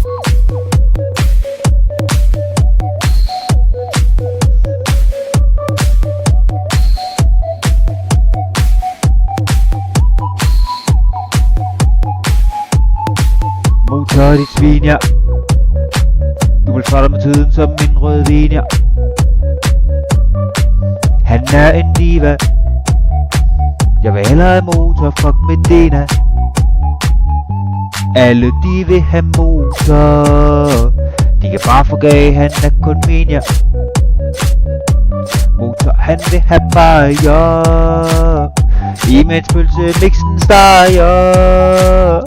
Motor dit svin, ja. Du vil fra dig med tiden som en rød vin, ja. Han er en diva. Jeg vil hellere have motor, fuck med Dina. Alle de vil have motor. De kan bare forgage, han er kun min, ja. Motor, han vil have bajer. Imens pølsemixen steger.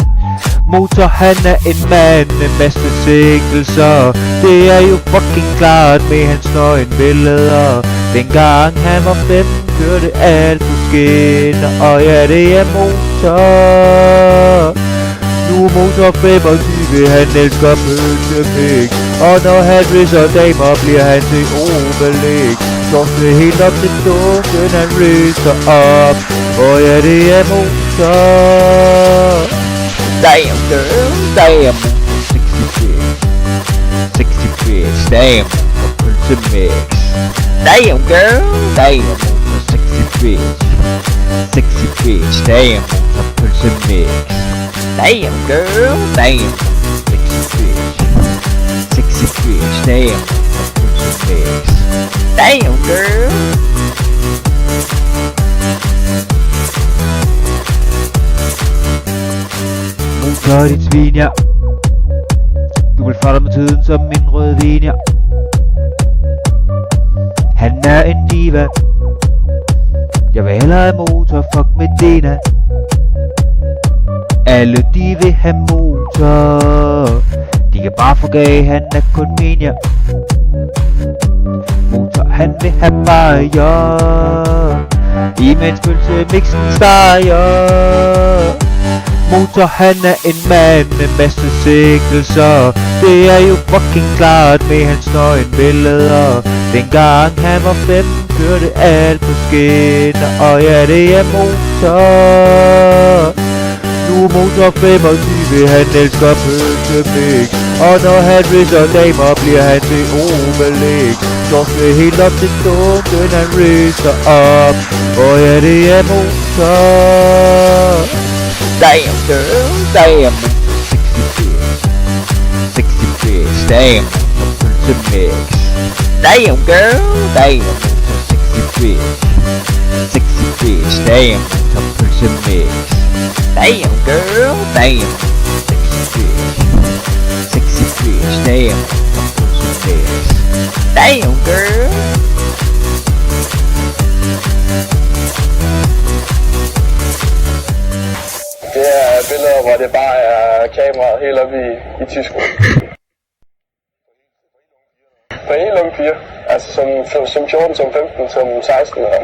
Motor, han er en mand med masse sikkelser. Det er jo fucking klart med hans nøgenbilleder. Dengang han var 5, kørte alt på skinner. Og ja, det er motor. Nu er motor 25, han elsker pølsemix. Og når han ridser damer, bliver han til Obelix. Slår helt op til dunken, han ridser op. Og ja, det er motor. Damn girl, damn, 60 bitch, damn, pølsemix. Damn girl, damn, 60 bitch, damn, pølsemix. Damn girl, damn, 60 bitch, damn, pølsemix. Damn girl. Motor dit svin, ja. Du vil fra dig med tiden som en rød vin, ja. Han er en diva. Jeg vil hellere have motor, fuck med Dina. Alle de vil have motor. De kan bare forgage, han er kun min, ja. Motor, han vil have bajer. Imens pølsemixen steger. Motor, han er en mand med masse sikkelser. Det er jo fucking klart med hans nøgenbilleder. Dengang han var 5, kørte alt på skinner. Og ja, det er motor. Nu er motor 25, han elsker pølsemix. Og når han ridser damer, bliver han til Obelix. Slår helt op til dunken, han ridser op. Og ja, det er motor. Damn girl, damn, 60 bitch, damn, pølsemix. Damn girl, damn, 60 bitch, damn, pølsemix. Damn girl, damn, 60 bitch, damn, pølsemix. Damn girl. Det er billeder, hvor det bare er kameraet helt oppe i tysko. For helt unge piger. Altså som 14, som 15, som 16 eller